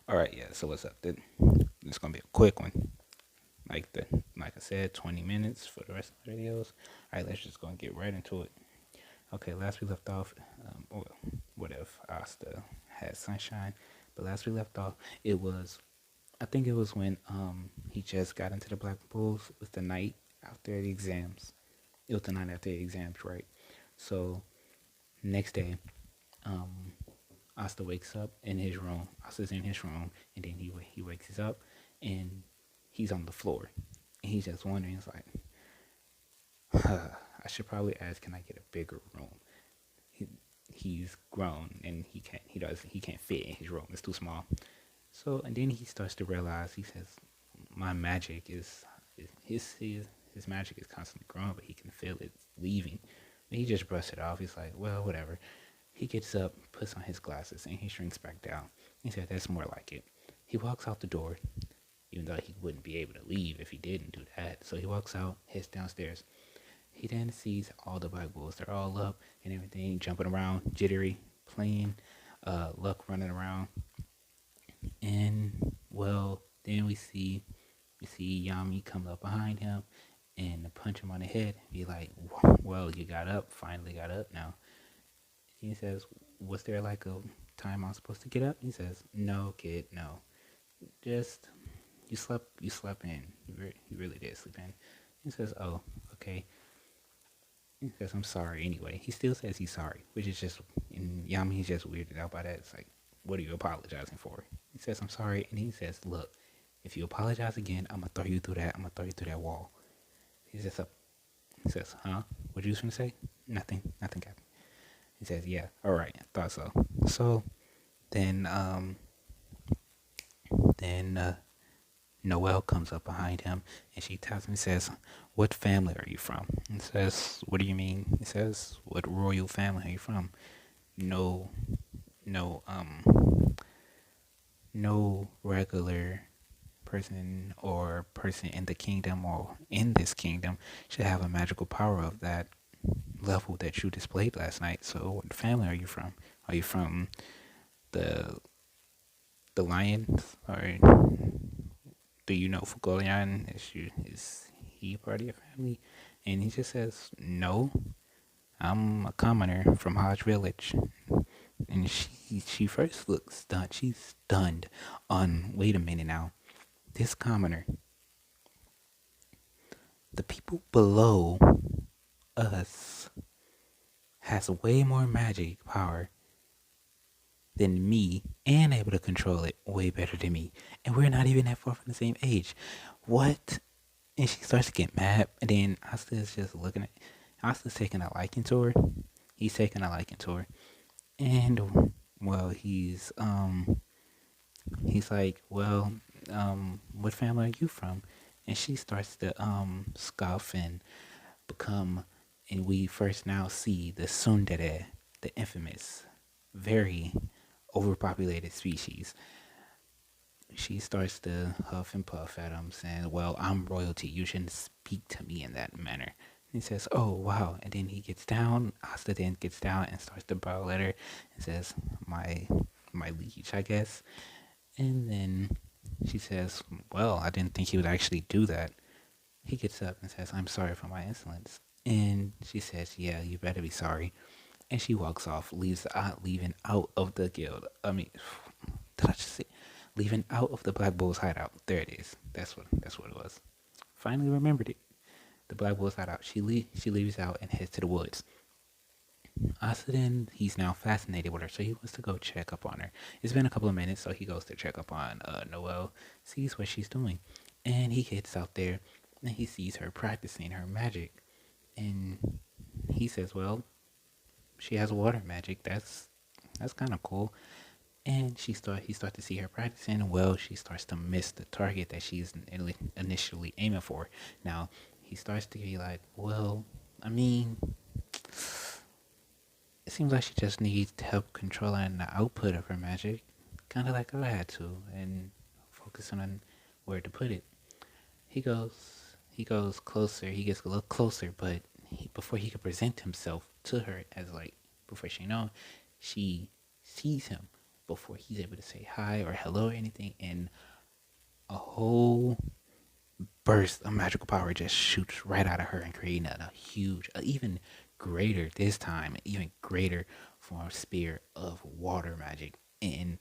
All right, yeah. So what's up? It's gonna be a quick one. Like the like I said, 20 minutes for the rest of the videos. All right, let's just go and get right into it. Okay, last we left off, well, what if Asta had sunshine? But last we left off, it was I think it was when he just got into the Black Bulls. It was the night after the exams. It was the night after the exams, right? So next day, um, Asta wakes up in his room. Asta's in his room, and then he wakes up, and he's on the floor. And he's just wondering, he's like, I should probably ask, can I get a bigger room? He, he's grown, and he can't fit in his room. It's too small. So, and then he starts to realize, he says, my magic is, his magic is constantly growing, but he can feel it leaving. And he just brushed it off. He's like, well, whatever. He gets up, puts on his glasses, and he shrinks back down. He said, that's more like it. He walks out the door, even though he wouldn't be able to leave if he didn't do that. So he walks out, heads downstairs. He then sees all the Black Bulls. They're all up and everything, jumping around, jittery, playing, Luck running around. And, well, then we see Yami come up behind him and punch him on the head. Be like, well, you got up, finally got up now. He says, was there like a time I'm supposed to get up? He says, no, kid, no. Just, you slept in. You really did sleep in. He says, oh, okay. He says, I'm sorry anyway. He still says he's sorry, which is just, and Yami's just weirded out by that. It's like, what are you apologizing for? He says, I'm sorry. And he says, look, if you apologize again, I'm going to throw you through that. I'm going to throw you through that wall. He says, he says, huh? What you was going to say? Nothing, Captain. He says, yeah, all right. I thought so. So then, then Noelle comes up behind him and she taps him and says, what family are you from? He says, what do you mean? He says, what royal family are you from? No, no, no regular person or person in the kingdom or in this kingdom should have a magical power of that level that you displayed last night. So what family are you from? Are you from the the lions, or do you know Fugolian? Is he part of your family? And he just says, no, I'm a commoner from Hodge Village. And she first looks stunned. She's stunned on, wait a minute now. This commoner, the people below us, has way more magic power than me and able to control it way better than me. And we're not even that far from the same age. What? And she starts to get mad. And then Asta's just looking at Asta's taking a liking to her. He's taking a liking to her. And well, he's like, well, what family are you from? And she starts to scoff and become, and we first now see the tsundere, the infamous, very overpopulated species. She starts to huff and puff at him, saying, well, I'm royalty. You shouldn't speak to me in that manner. And he says, oh, wow. And then he gets down. Asta then gets down and starts to bow at her and says, my liege, I guess. And then she says, well, I didn't think he would actually do that. He gets up and says, I'm sorry for my insolence. And she says, yeah, you better be sorry. And she walks off, leaving out of the guild. I mean, did I just say leaving out of the Black Bulls hideout? There it is. That's what it was. Finally remembered it. The Black Bulls hideout. She leaves out and heads to the woods. Asadin, he's now fascinated with her, so he wants to go check up on her. It's been a couple of minutes, so he goes to check up on Noelle, sees what she's doing, and he gets out there and he sees her practicing her magic, and he says, "Well, she has water magic. That's kind of cool." And he starts to see her practicing. And well, she starts to miss the target that she's initially aiming for. Now he starts to be like, "Well, I mean, it seems like she just needs help controlling the output of her magic, kind of like I had to, and focusing on where to put it." He goes closer. He gets a little closer, but before he could present himself to her as like before she knows, she sees him, before he's able to say hi or hello or anything, and a whole burst of magical power just shoots right out of her and creating a huge, even greater this time, even greater form of spear of water magic, and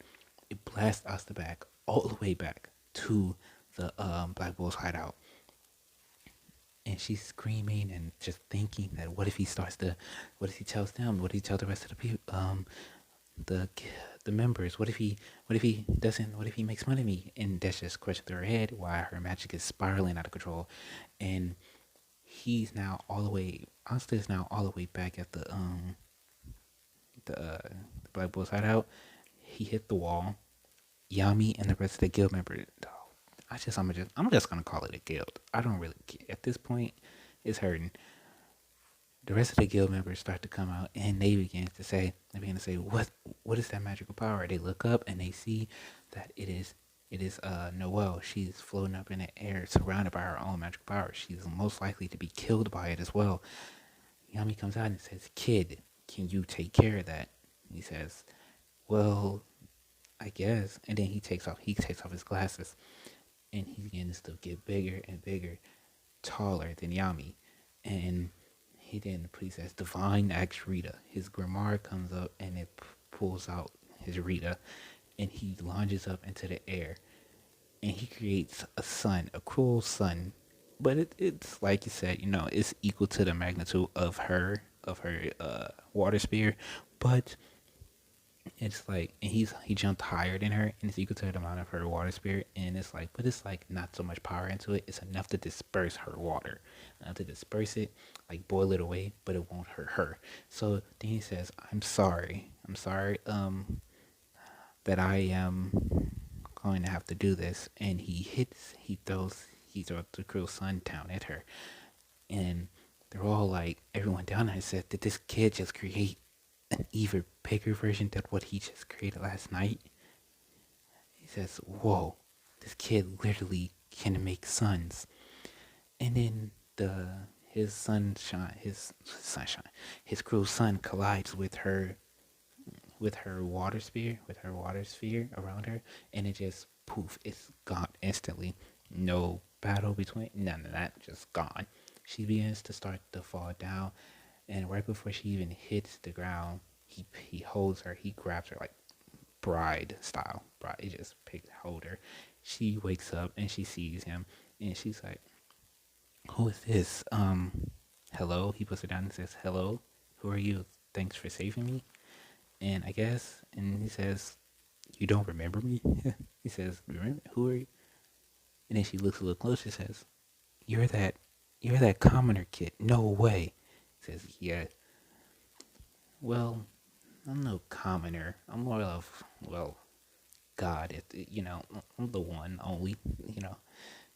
it blasts Asta back all the way back to the Black Bull's hideout. And she's screaming and just thinking that what if he tells them, what if he tells the rest of the people, the the members, what if he makes fun of me? And that's just question through her head why her magic is spiraling out of control. And he's now all the way, Asta is now all the way back at the Black Bull's hideout. He hit the wall. Yami and the rest of the guild members. I'm just gonna call it a guild. I don't really care. At this point, it's hurting. The rest of the guild members start to come out, and they begin to say, what is that magical power? They look up and they see that it is Noelle. She's floating up in the air, surrounded by her own magical power. She's most likely to be killed by it as well. Yami comes out and says, "Kid, can you take care of that?" He says, "Well, I guess." And then he takes off his glasses, and he begins to get bigger and bigger, taller than Yami. And he then says, "Divine Axe Rita." His grimoire comes up and it pulls out his Rita, and he launches up into the air, and he creates a sun, a cruel sun. But it's like you said, it's equal to the magnitude of her water spear, but it's like, and he jumped higher than her, and it's equal to the amount of her water spirit, and it's like not so much power into it. It's enough to disperse her water, enough to disperse it, like boil it away, but it won't hurt her. So then he says, I'm sorry, that I am going to have to do this," and he throws the cruel sun down at her, and they're all like, everyone down there said, "Did this kid just create an even bigger version than what he just created last night?" He says, "Whoa, this kid literally can make suns." And then his cruel sun collides with her water sphere around her, and it just poof, it's gone instantly. No battle between, none of that, just gone. She begins to start to fall down, and right before she even hits the ground, he holds her, he grabs her like bride style. Bride, he just hold her. She wakes up and she sees him, and she's like, "Who is this? Hello." He puts her down and says, "Hello, who are you? Thanks for saving me." And I guess, and he says, "You don't remember me?" He says, "Remember, who are you?" And then she looks a little closer, says, "You're that commoner kid." "No way." He says, "Yeah, well, I'm no commoner. I'm more of, well, God, I'm the one only, you know."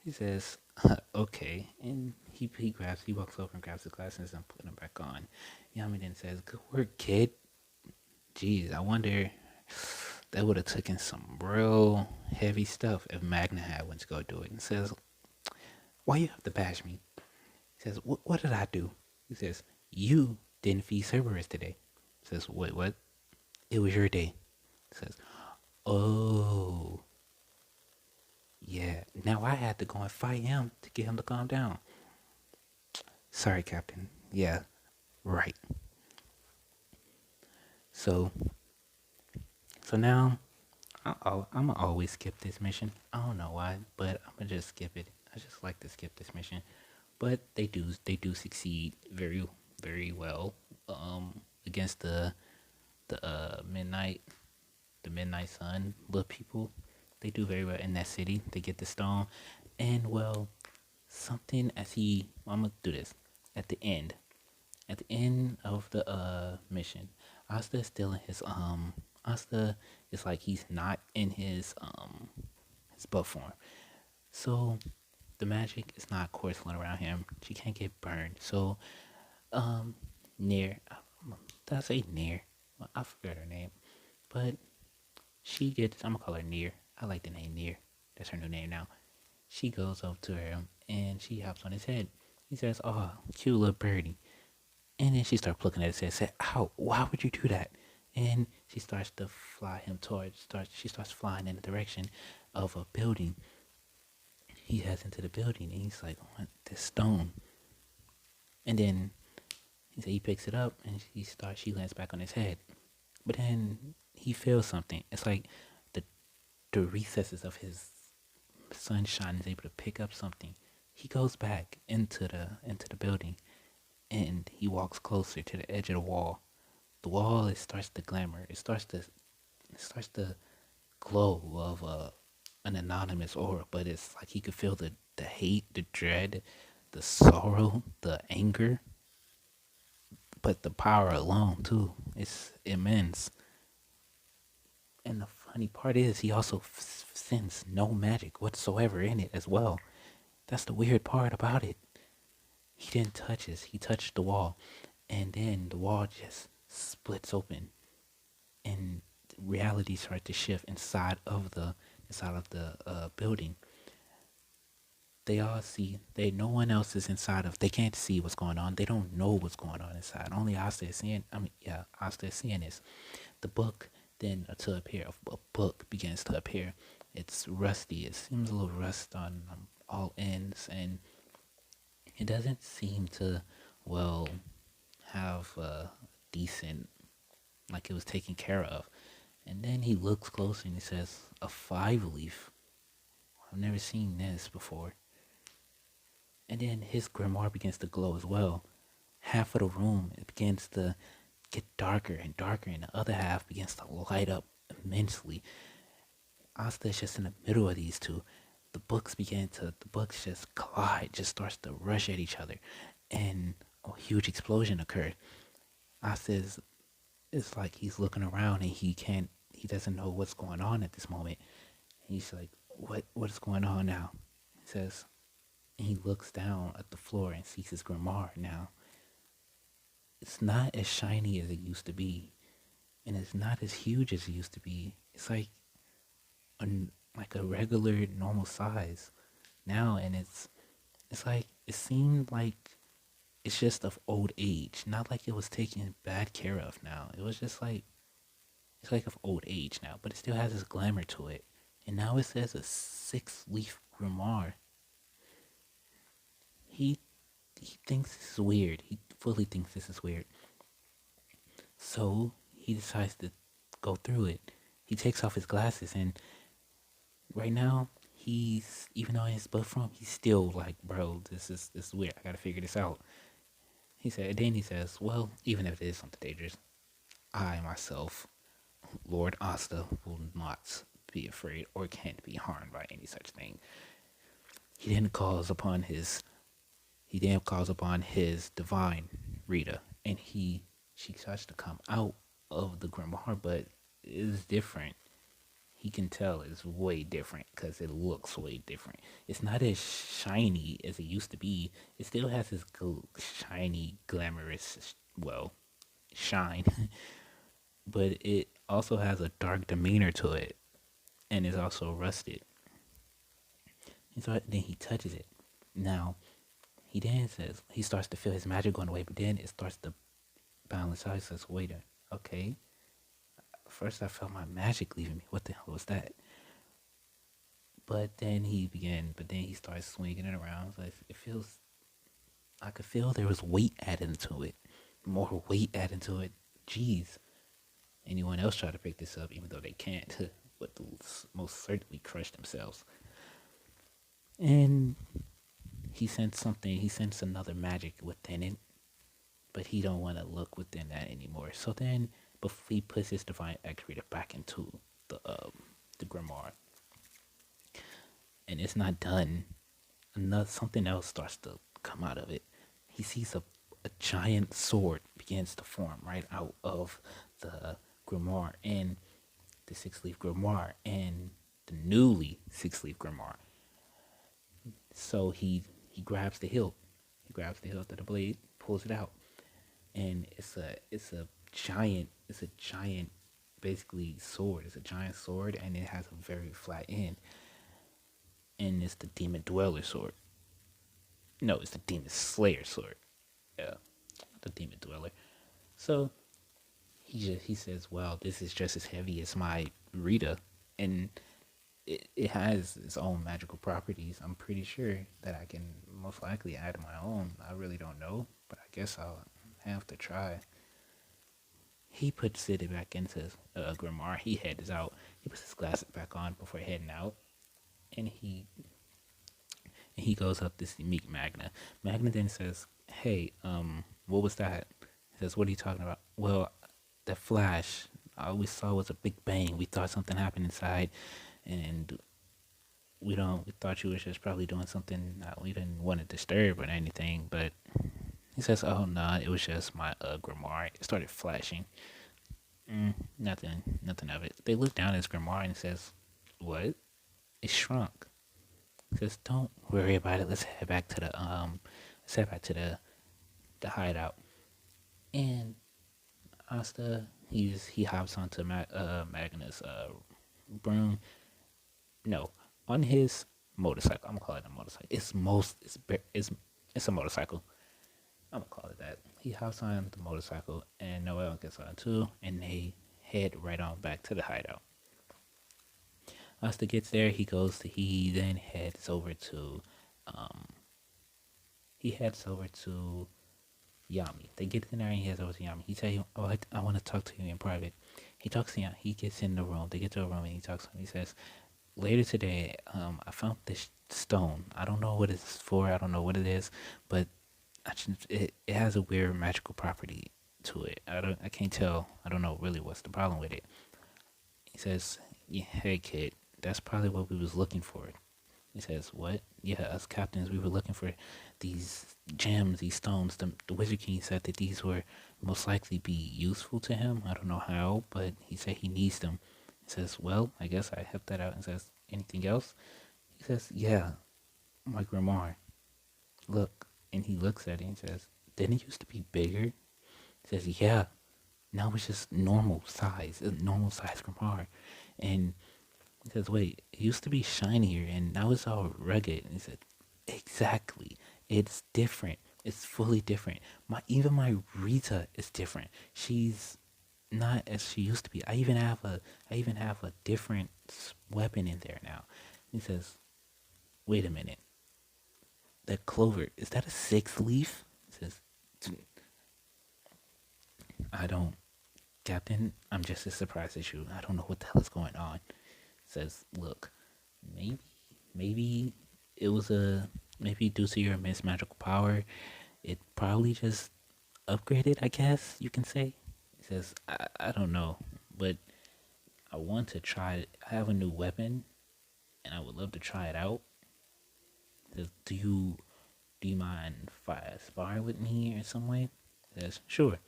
He says, "Okay." And he walks over and grabs the glasses and putting them back on. Yami then says, "Good work, kid. Jeez, I wonder, that would have taken some real heavy stuff if Magna had went to go do it." And says, "Why you have to bash me?" He says, "What did I do?" He says, "You didn't feed Cerberus today." He says, "Wait, what?" "It was your day." He says, "Oh, yeah. Now I had to go and fight him to get him to calm down." "Sorry, Captain. Yeah, right." So, now I'm gonna always skip this mission. I don't know why, but I'm gonna just skip it. I just like to skip this mission, but they do succeed very very well against the midnight sun, little people. They do very well in that city. They get the stone, and well, something as he. Well, I'm gonna do this at the end. At the end of the mission, Asta is still in his Asta is like he's not in his buff form. So the magic is not courseling around him. She can't get burned. So near did I say near? Well, I forgot her name. But she gets, I'm gonna call her Near. I like the name Near. That's her new name now. She goes up to him and she hops on his head. He says, "Oh, cute little birdie." And then she starts plucking at his head, said, "Ow, why would you do that?" And she starts to fly him towards. She starts flying in the direction of a building. He heads into the building, and he's like, "What? This stone?" And then he picks it up, and she lands back on his head. But then he feels something. It's like the the recesses of his sunshine is able to pick up something. He goes back into the building, and he walks closer to the edge of the wall. The wall, it starts to glimmer. It starts to glow of an anonymous aura, but it's like he could feel the hate, the dread, the sorrow, the anger, but the power alone too. It's immense. And the funny part is, he also sends no magic whatsoever in it as well. That's the weird part about it. He didn't touch us. He touched the wall, and then the wall just splits open, and reality starts to shift inside of the building. They all see. No one else is inside of. They can't see what's going on. They don't know what's going on inside. Only Asta is seeing. Asta is seeing this. The book then to appear. A book begins to appear. It's rusty. It seems a little rust on all ends, and it doesn't seem to, well, have a decent, like it was taken care of. And then he looks closer and he says, "A 5 leaf. I've never seen this before." And then his grimoire begins to glow as well. Half of the room, it begins to get darker and darker, and the other half begins to light up immensely. Asta is just in the middle of these two. The books just collide, just starts to rush at each other, and a huge explosion occurred. Asta is, it's like he's looking around and he doesn't know what's going on at this moment. He's like, what is going on now? He says, and he looks down at the floor and sees his grimoire now. It's not as shiny as it used to be, and it's not as huge as it used to be. It's a, like a regular normal size now, and it's like it seemed like it's just of old age, not like it was taken bad care of now. It was just like it's like of old age now, but it still has this glamour to it. And now it says a 6 leaf grimoire. He he thinks this is weird. He fully thinks this is weird. So he decides to go through it. He takes off his glasses, and right now he's, even though in his book form, he's still like, bro, this is weird. I gotta figure this out. He says, well, even if it is something dangerous, I myself, Lord Asta, will not be afraid or can't be harmed by any such thing. He then calls upon his divine Rita, and she starts to come out of the grimoire, but it's different. He can tell it's way different because it looks way different. It's not as shiny as it used to be. It still has this shiny, glamorous, well, shine, but it also has a dark demeanor to it, and it's also rusted. And so then he touches it. Now, he starts to feel his magic going away, but then it starts to balance out. He says, wait, okay. First I felt my magic leaving me. What the hell was that? But then he starts swinging it around. So I could feel there was weight added to it. More weight added to it. Jeez. Anyone else try to pick this up, even though they can't, but they'll most certainly crush themselves. And he sensed another magic within it, but he don't want to look within that anymore. So then, before he puts his divine activator back into the grimoire, and it's not done, something else starts to come out of it. He sees a giant sword begins to form right out of the grimoire, and the 6 leaf grimoire, and the newly 6 leaf grimoire. So he grabs the hilt. He grabs the hilt of the blade, pulls it out, and it's a giant basically sword. It's a giant sword, and it has a very flat end. And it's the Demon Dweller sword. No, it's the Demon Slayer sword. Yeah, the Demon Dweller. So he says, "Well, this is just as heavy as my Rita, and it has its own magical properties. I'm pretty sure that I can most likely add my own. I really don't know, but I guess I'll have to try." He puts it back into his grimoire. He heads out. He puts his glasses back on before heading out, and he goes up to see meet Magna. Magna then says, "Hey, what was that?" He says, "What are you talking about?" "Well, the flash. All we saw was a big bang. We thought something happened inside, and we thought you was just probably doing something that we didn't want to disturb or anything." But he says, "Oh no, nah, it was just my grimoire. It started flashing. Nothing of it." They look down at his grimoire and says, "What? It shrunk." He says, "Don't worry about it. Let's head back to the hideout." And Asta, he hops onto Magnus' broom. No, on his motorcycle. I'm gonna call it a motorcycle. It's a motorcycle. I'm gonna call it that. He hops on the motorcycle, and Noel gets on too, and they head right on back to the hideout. Asta gets there. He then um, heads over to Yami. They get in there and he heads over to Yami. He tells him, "Oh, I want to talk to you in private." He talks to Yami. He gets in the room. They get to a room and he talks to him. He says, "Later today, I found this stone. I don't know what it's for. I don't know what it is, but it has a weird magical property to it. I can't tell. I don't know really what's the problem with it." He says, "Yeah, hey kid, that's probably what we was looking for." He says, "What?" "Yeah, us captains, we were looking for these gems, these stones. The Wizard King said that these were most likely be useful to him. I don't know how, but he said he needs them." He says, "Well, I guess I helped that out." And says, "Anything else?" He says, "Yeah, my grimoire. Look." And he looks at it and says, "Didn't it used to be bigger?" He says, "Yeah, now it's just a normal size grimoire." And he says, "Wait, it used to be shinier and now it's all rugged." And he said, "Exactly. It's different. It's fully different. Even my Rita is different. She's not as she used to be. I even have a different weapon in there now." He says, "Wait a minute. That clover, is that a six leaf?" He says, "I don't, Captain, I'm just as surprised as you. I don't know what the hell is going on." Says, "Look, maybe, maybe it was maybe due to your immense magical power, it probably just upgraded, I guess you can say." He says, I don't know, but I want to try it. I have a new weapon, and I would love to try it out." He says, do you mind if I spar with me or some way?" He says, "Sure."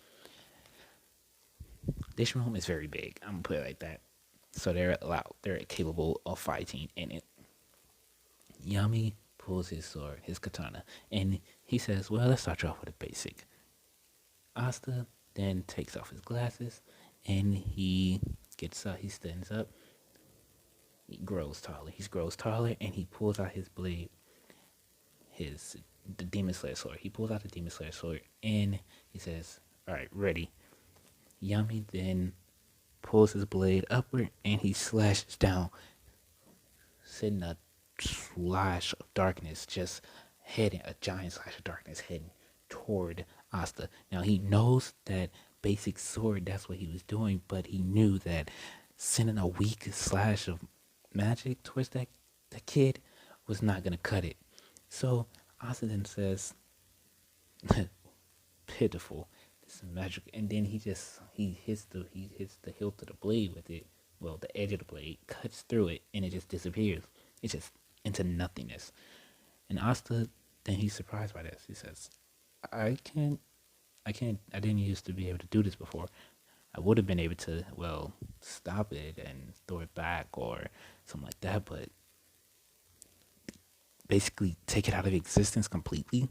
This room is very big. I'm gonna put it like that. So they're capable of fighting in it. Yami pulls his sword, his katana, and he says, "Well, let's start you off with a basic." Asta then takes off his glasses, and he stands up. He grows taller. He grows taller, and he pulls out his blade, the Demon Slayer sword. He pulls out the Demon Slayer sword, and he says, "All right, ready." Yami then pulls his blade upward, and he slashes down, sending a slash of darkness, just heading a giant slash of darkness heading toward Asta. Now he knows that basic sword, that's what he was doing, but he knew that sending a weak slash of magic towards that kid was not gonna cut it. So Asta then says, "Pitiful, this is magic," and then he hits the hilt of the blade with it. Well, the edge of the blade cuts through it, and it just disappears. It's just into nothingness. And Asta, then he's surprised by this. He says, I didn't used to be able to do this before. I would have been able to, well, stop it and throw it back or something like that, but basically take it out of existence completely."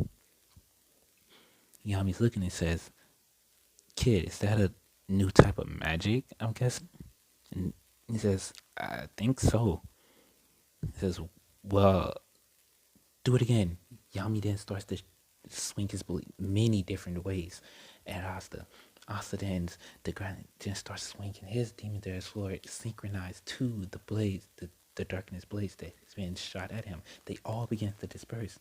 Yami's looking and says, "Kid, is that a new type of magic, I'm guessing?" And he says, "I think so." He says, "Well, do it again." Yami then starts to swing his blade many different ways at Asta. Asta then starts swinging his demon dagger sword synchronized to the blades, the darkness blades that is being shot at him. They all begin to disperse.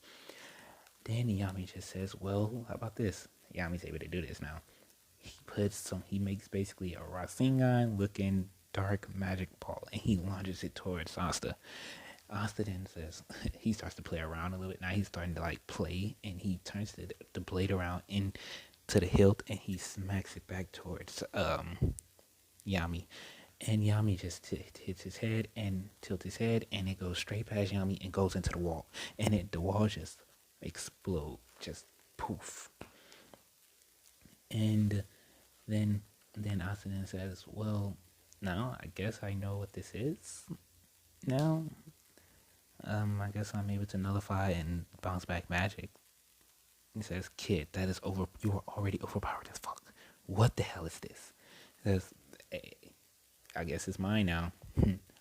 Then Yami just says, "Well, how about this?" Yami's able to do this now. He makes basically a Rasengan looking dark magic ball, and he launches it towards Asta. Asta then says he starts to play around a little bit. Now he's starting to like play, and he turns the blade around into the hilt, and he smacks it back towards Yami. And Yami just hits his head and tilts his head, and it goes straight past Yami and goes into the wall. And the wall just explodes, just poof. And then Austin says, "Well, now I guess I know what this is. Now, I guess I'm able to nullify and bounce back magic." He says, "Kid, that is over. You are already overpowered as fuck. What the hell is this?" He says, "Hey, I guess it's mine now.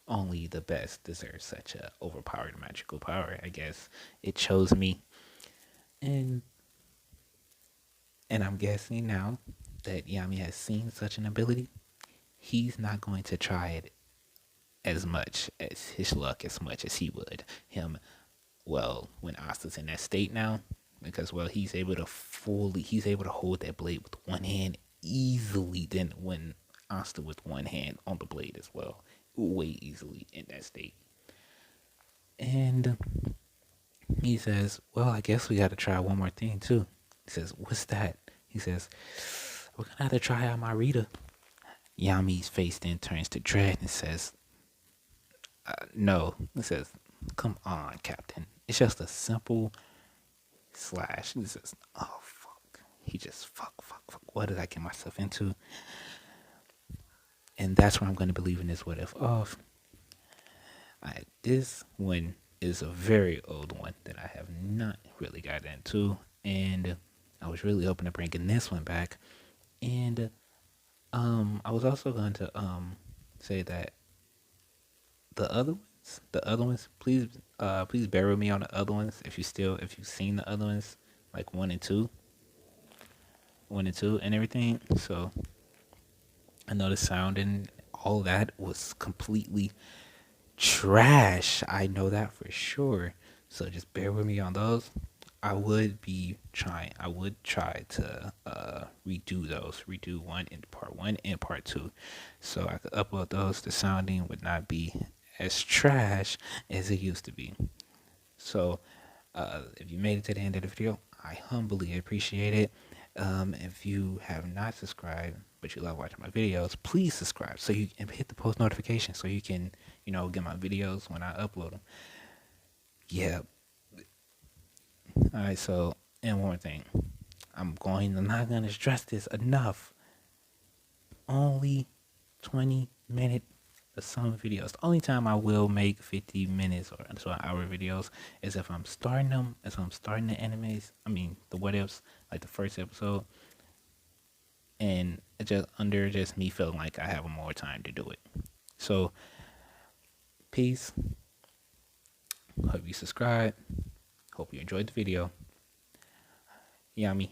Only the best deserves such a overpowered magical power. I guess it chose me." And I'm guessing now that Yami has seen such an ability, he's not going to try it as much as his luck, as much as he would him. Well, when Asta's in that state now, because he's able to hold that blade with one hand easily than when Asta with one hand on the blade as well, way easily in that state. And he says, "Well, I guess we got to try one more thing too." He says, "What's that?" He says, "We're gonna have to try out my Rita." Yami's face then turns to dread and says, "No." He says, "Come on, Captain. It's just a simple slash." He says, "Oh, fuck." He just, fuck. What did I get myself into? And that's where I'm going to believe in this what if off. This one is a very old one that I have not really got into. And I was really hoping to bringing this one back. And I was also going to say that the other ones, please bear with me on the other ones if you've seen the other ones, like 1 and 2 and everything. So I know the sound and all that was completely trash. I know that for sure. So just bear with me on those. I would try to redo part one and part two, so I could upload those. The sounding would not be as trash as it used to be. So if you made it to the end of the video, I humbly appreciate it. If you have not subscribed but you love watching my videos, please subscribe so you can hit the post notification so you can get my videos when I upload them. Yeah. All right. So, and one more thing, I'm not gonna stress this enough. Only 20-minute some videos. The only time I will make 50 minutes or so an hour videos is if I'm starting them, as I'm starting the animes. I mean the what ifs, like the first episode, and just me feeling like I have more time to do it. So, peace. Hope you subscribe. Hope you enjoyed the video. Yami